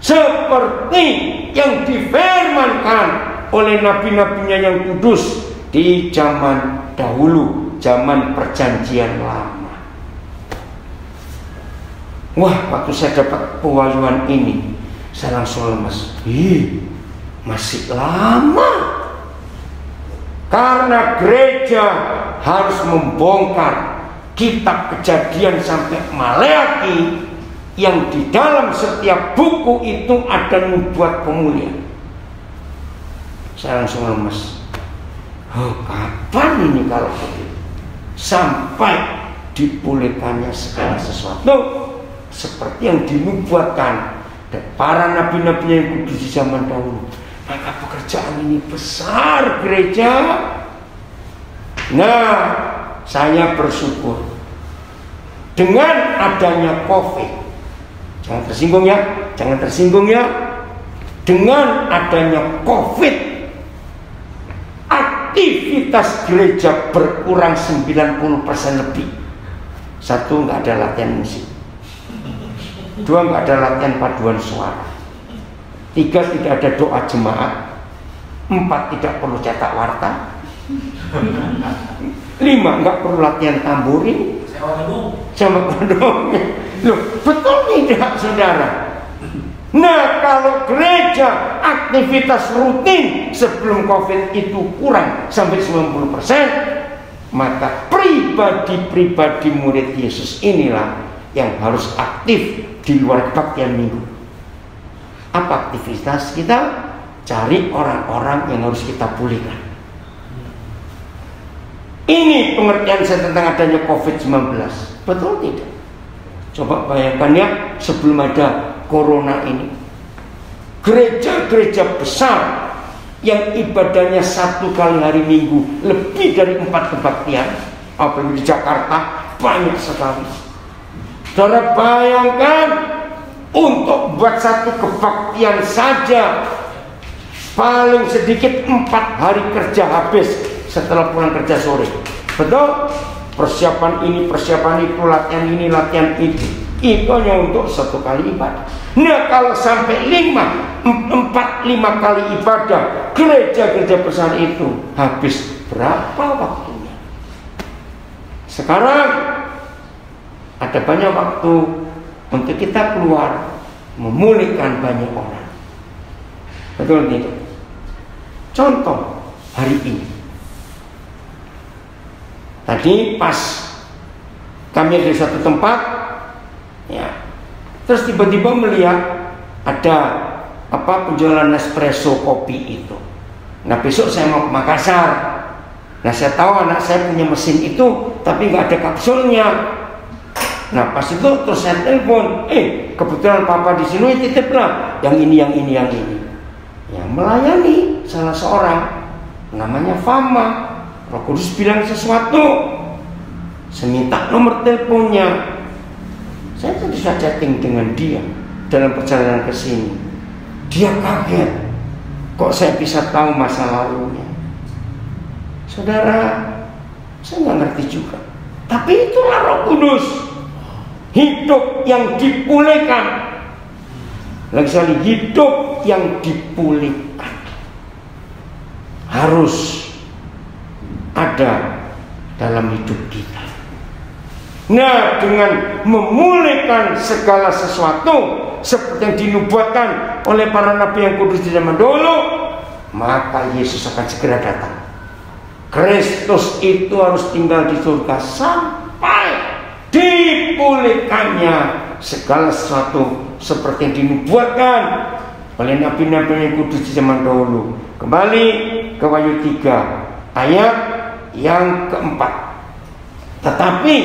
Seperti yang difirmankan oleh nabi-nabinya yang kudus di zaman dahulu, zaman perjanjian lama. Wah, waktu saya dapat pewahyuan ini, saya langsung lemes. Masih lama. Karena gereja harus membongkar kitab Kejadian sampai Maleaki, yang di dalam setiap buku itu ada nubuat pemulihan. Saya langsung lemes. Kapan ini kalau begitu? Sampai dipulihkannya segala sesuatu seperti yang dinubuatkan para nabi-nabi yang kudus di zaman dahulu. Maka pekerjaan ini besar gereja. Nah, saya bersyukur dengan adanya COVID. Jangan tersinggung ya, jangan tersinggung ya. Dengan adanya COVID, aktivitas gereja berkurang 90% lebih. Satu, nggak ada latihan musik. Dua, nggak ada latihan paduan suara. Tiga, tidak ada doa jemaat. Empat, tidak perlu cetak warta. Lima, nggak perlu latihan tamborin sama gedung. Loh, betul tidak saudara? Nah, kalau gereja aktivitas rutin sebelum COVID itu kurang sampai 90%, maka pribadi-pribadi murid Yesus inilah yang harus aktif di luar kebaktian minggu. Apa aktivitas kita? Cari orang-orang yang harus kita pulihkan. Ini pengertian saya tentang adanya COVID-19. Betul tidak? Coba bayangkan ya, sebelum ada corona ini, gereja-gereja besar yang ibadahnya 1 kali hari Minggu, lebih dari 4 kebaktian, apalagi di Jakarta banyak sekali. Saudara bayangkan, untuk buat 1 kebaktian saja paling sedikit 4 hari kerja habis setelah pulang kerja sore. Betul? Persiapan ini, persiapan itu, latihan ini, latihan itu. Itu hanya untuk 1 kali ibadah. Nah, kalau sampai 4-5 kali ibadah, gereja-gereja besar itu habis berapa waktunya? Sekarang ada banyak waktu untuk kita keluar memulihkan banyak orang. Betul tidak? Contoh hari ini. Tadi pas kami di satu tempat, ya, terus tiba-tiba melihat ada penjualan Nespresso kopi itu. Nah besok saya mau ke Makassar. Nah saya tahu anak saya punya mesin itu, tapi nggak ada kapsulnya. Nah pas itu terus saya telepon, kebetulan papa di sini titiplah yang ini. Yang melayani salah seorang namanya Fama. Roh Kudus bilang sesuatu, saya minta nomor teleponnya. Saya tadi sudah chatting dengan dia dalam perjalanan ke sini. Dia kaget, kok saya bisa tahu masa lalunya. Saudara, saya nggak ngerti juga. Tapi itulah Roh Kudus, hidup yang dipulihkan. Lagi sekali, hidup yang dipulihkan harus ada dalam hidup kita. Nah, dengan memulihkan segala sesuatu seperti yang dinubuatkan oleh para nabi yang kudus di zaman dulu, maka Yesus akan segera datang. Kristus itu harus tinggal di surga sampai dipulihkannya segala sesuatu seperti yang dinubuatkan oleh nabi-nabi yang kudus di zaman dahulu. Kembali ke Wahyu 3 ayat yang keempat. Tetapi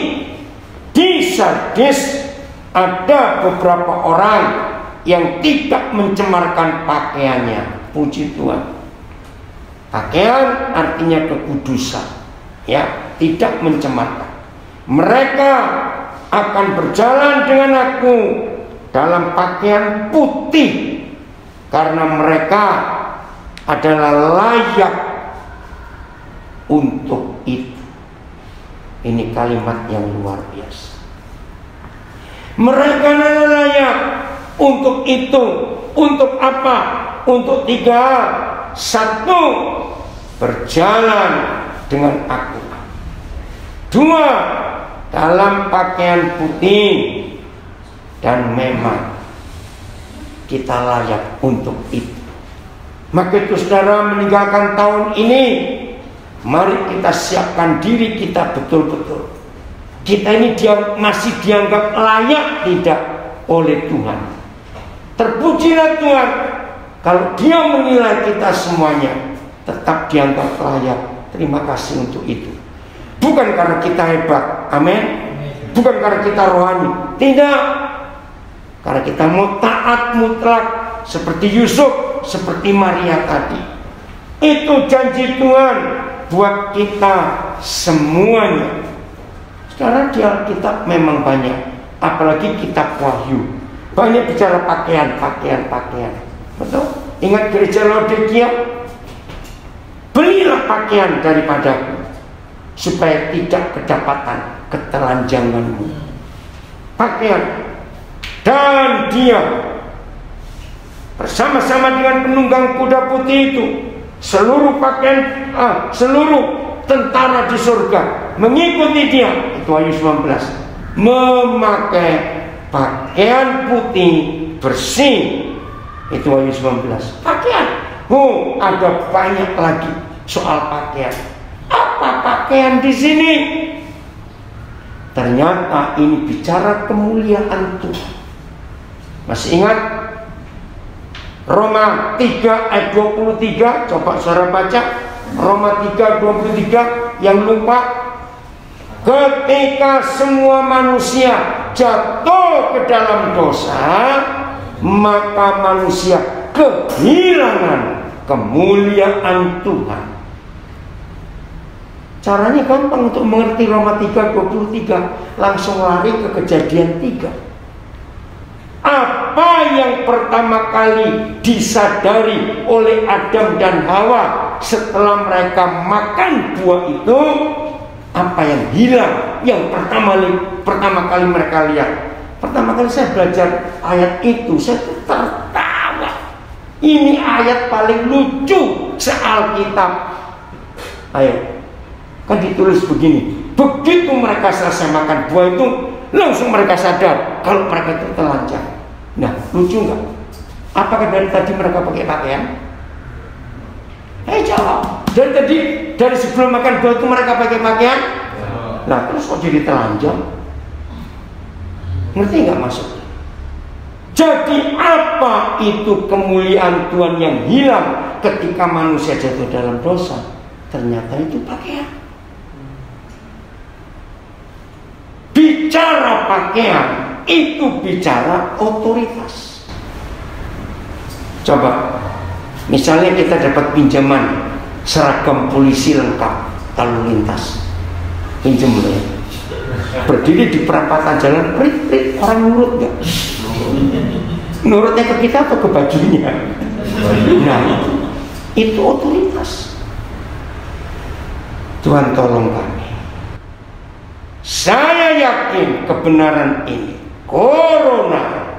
di Sardis ada beberapa orang yang tidak mencemarkan pakaiannya. Puji Tuhan. Pakaian artinya kekudusan, ya, tidak mencemarkan. Mereka akan berjalan dengan aku dalam pakaian putih karena mereka adalah layak untuk itu. Ini kalimat yang luar biasa. Mereka adalah layak untuk itu. Untuk apa? Untuk 3. 1, berjalan dengan aku. 2, dalam pakaian putih. Dan memang kita layak untuk itu. Maka itu saudara, meninggalkan tahun ini, mari kita siapkan diri kita betul-betul. Kita ini masih dianggap layak tidak oleh Tuhan. Terpujilah Tuhan kalau Dia menilai kita semuanya tetap dianggap layak. Terima kasih untuk itu. Bukan karena kita hebat, amin. Bukan karena kita rohani, tidak. Karena kita mau taat mutlak seperti Yusuf, seperti Maria tadi. Itu janji Tuhan buat kita semuanya. Sekarang di Alkitab memang banyak, apalagi kitab Wahyu, banyak bicara pakaian. Betul? Ingat gereja Laodikia? Belilah pakaian daripadaku supaya tidak kedapatan ketelanjanganmu. Pakaian. Dan dia bersama-sama dengan penunggang kuda putih itu, seluruh pakaian, seluruh tentara di surga mengikuti dia. Itu Wahyu 19. Memakai pakaian putih bersih. Itu Wahyu 19. Pakaian. Ada banyak lagi soal pakaian. Apa pakaian di sini? Ternyata ini bicara kemuliaan Tuhan. Masih ingat Roma 3 ayat 23? Coba saudara baca Roma 3 23. Yang lupa, ketika semua manusia jatuh ke dalam dosa, maka manusia kehilangan kemuliaan Tuhan. Caranya gampang untuk mengerti Roma 3:23. Langsung lari ke Kejadian 3. Apa yang pertama kali disadari oleh Adam dan Hawa setelah mereka makan buah itu? Apa yang hilang? Yang pertama kali mereka lihat. Pertama kali saya belajar ayat itu, saya tertawa. Ini ayat paling lucu se-Alkitab. Ayo, kan ditulis begini. Begitu mereka selesai makan buah itu, langsung mereka sadar kalau mereka itu telanjang. Nah, lucu nggak? Apakah dari tadi mereka pakai pakaian? Jawab. Dari sebelum makan buah itu mereka pakai pakaian? Nah, terus kok jadi telanjang? Ngerti nggak maksudnya? Jadi apa itu kemuliaan Tuhan yang hilang ketika manusia jatuh dalam dosa? Ternyata itu pakaian. Bicara pakaian itu bicara otoritas. Coba, misalnya kita dapat pinjaman seragam polisi lengkap lalu lintas, pinjam ya. Berdiri di perempatan jalan, prit, orang nurut nggak? Nurutnya ke kita atau ke bajunya? Nah, itu otoritas. Tuhan tolong kami. Saya yakin kebenaran ini, corona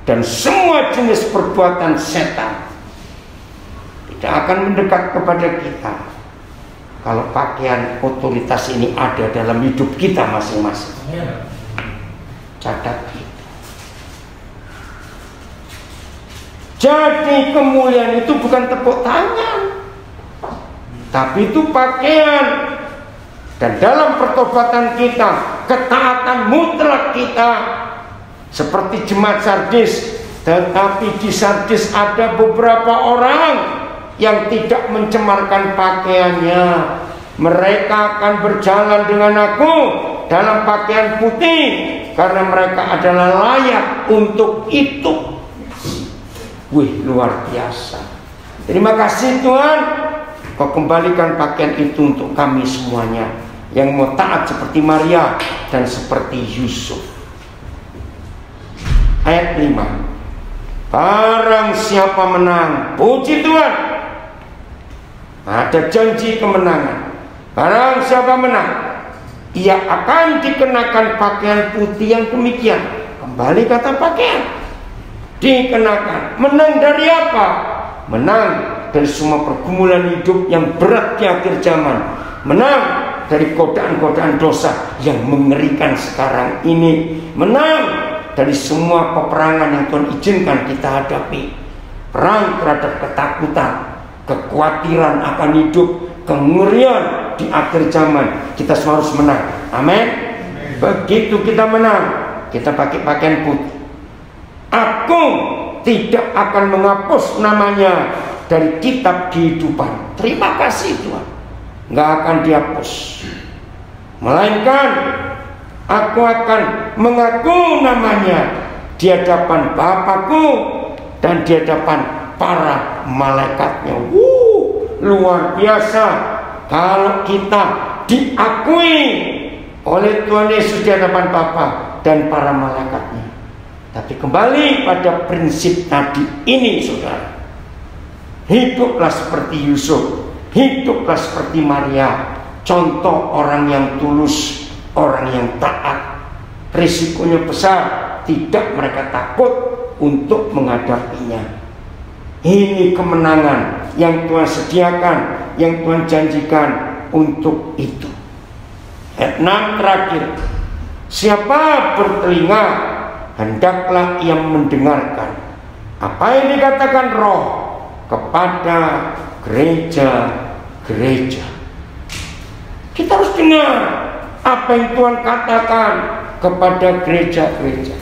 dan semua jenis perbuatan setan tidak akan mendekat kepada kita kalau pakaian otoritas ini ada dalam hidup kita masing-masing. Catat itu. Jadi kemuliaan itu bukan tepuk tangan, tapi itu pakaian. Dan dalam pertobatan kita, ketaatan mutlak kita seperti jemaat Sardis. Tetapi di Sardis ada beberapa orang yang tidak mencemarkan pakaiannya. Mereka akan berjalan dengan aku dalam pakaian putih karena mereka adalah layak untuk itu. Wih, luar biasa. Terima kasih Tuhan, Kau kembalikan pakaian itu untuk kami semuanya yang mau taat seperti Maria dan seperti Yusuf. Ayat 5. Barang siapa menang, puji Tuhan, ada janji kemenangan. Barang siapa menang, ia akan dikenakan pakaian putih yang demikian. Kembali kata pakaian, dikenakan. Menang dari apa? Menang dari semua pergumulan hidup yang berat di akhir zaman. Menang dari godaan-godaan dosa yang mengerikan sekarang ini. Menang dari semua peperangan yang Tuhan izinkan kita hadapi. Perang terhadap ketakutan, kekhawatiran akan hidup, kengerian di akhir zaman. Kita semua harus menang. Amin. Begitu kita menang, kita pakai pakaian putih. Aku tidak akan menghapus namanya dari kitab kehidupan. Terima kasih Tuhan, nggak akan dihapus, melainkan aku akan mengaku namanya di hadapan Bapakku dan di hadapan para malaikatnya. Luar biasa kalau kita diakui oleh Tuhan Yesus di hadapan Bapa dan para malaikatnya. Tapi kembali pada prinsip tadi ini, saudara, hiduplah seperti Yusuf, hiduplah seperti Maria, contoh orang yang tulus, orang yang taat. Risikonya besar, tidak mereka takut untuk menghadapinya. Ini kemenangan yang Tuhan sediakan, yang Tuhan janjikan untuk itu. Ayat 6 terakhir. Siapa bertelinga, hendaklah ia mendengarkan apa yang dikatakan Roh kepada gereja-gereja. Kita harus dengar apa yang Tuhan katakan kepada gereja-gereja.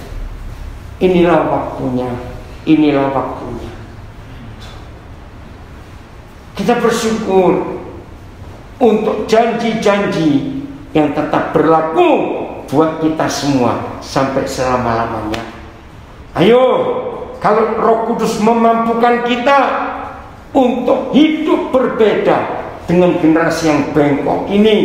Inilah waktunya, inilah waktunya. Kita bersyukur untuk janji-janji yang tetap berlaku buat kita semua sampai selama-lamanya. Ayo, kalau Roh Kudus memampukan kita untuk hidup berbeda dengan generasi yang bengkok ini,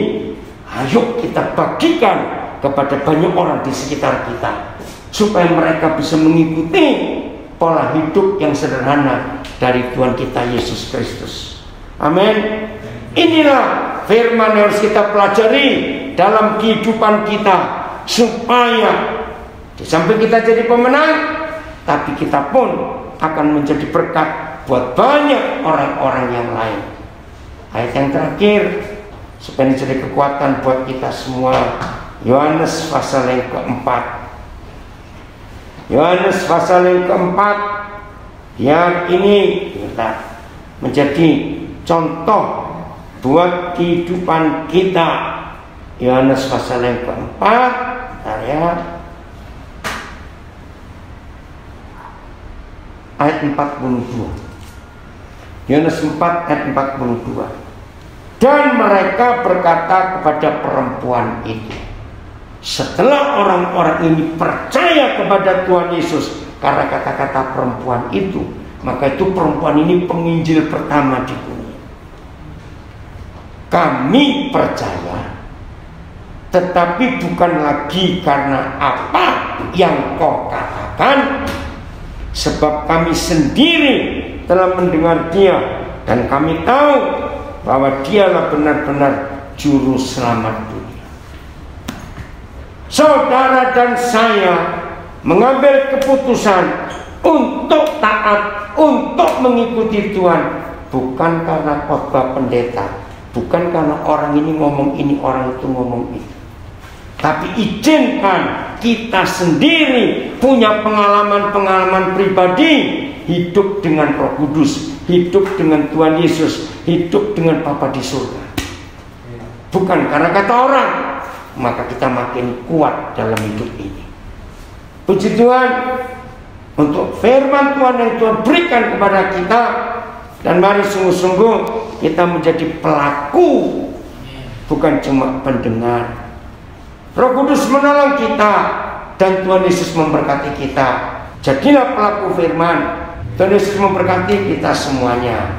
ayo kita bagikan kepada banyak orang di sekitar kita, supaya mereka bisa mengikuti pola hidup yang sederhana dari Tuhan kita Yesus Kristus. Amin. Inilah firman yang harus kita pelajari dalam kehidupan kita, supaya di samping kita jadi pemenang, tapi kita pun akan menjadi berkat buat banyak orang-orang yang lain. Ayat yang terakhir, supaya menjadi kekuatan buat kita semua, Yohanes pasal yang keempat. Yohanes pasal yang keempat, yang ini kita menjadi contoh buat kehidupan kita. Yohanes pasal yang keempat, ayat ayat 42. Yohanes 4 ayat 42. Dan mereka berkata kepada perempuan itu, setelah orang-orang ini percaya kepada Tuhan Yesus karena kata-kata perempuan itu, maka itu perempuan ini penginjil pertama di dunia. Kami percaya, tetapi bukan lagi karena apa yang kau katakan, sebab kami sendiri telah mendengar dia, dan kami tahu bahwa dialah benar-benar juru selamat dunia. Saudara dan saya mengambil keputusan untuk taat, untuk mengikuti Tuhan, bukan karena khotbah pendeta, bukan karena orang ini ngomong ini, orang itu ngomong itu, tapi izinkan kita sendiri punya pengalaman-pengalaman pribadi, hidup dengan Roh Kudus, hidup dengan Tuhan Yesus, hidup dengan Bapa di surga. Bukan karena kata orang, maka kita makin kuat dalam hidup ini. Puji Tuhan untuk firman Tuhan yang Tuhan berikan kepada kita, dan mari sungguh-sungguh kita menjadi pelaku, bukan cuma pendengar. Roh Kudus menolong kita, dan Tuhan Yesus memberkati kita. Jadilah pelaku firman. Tuhan Yesus memberkati kita semuanya.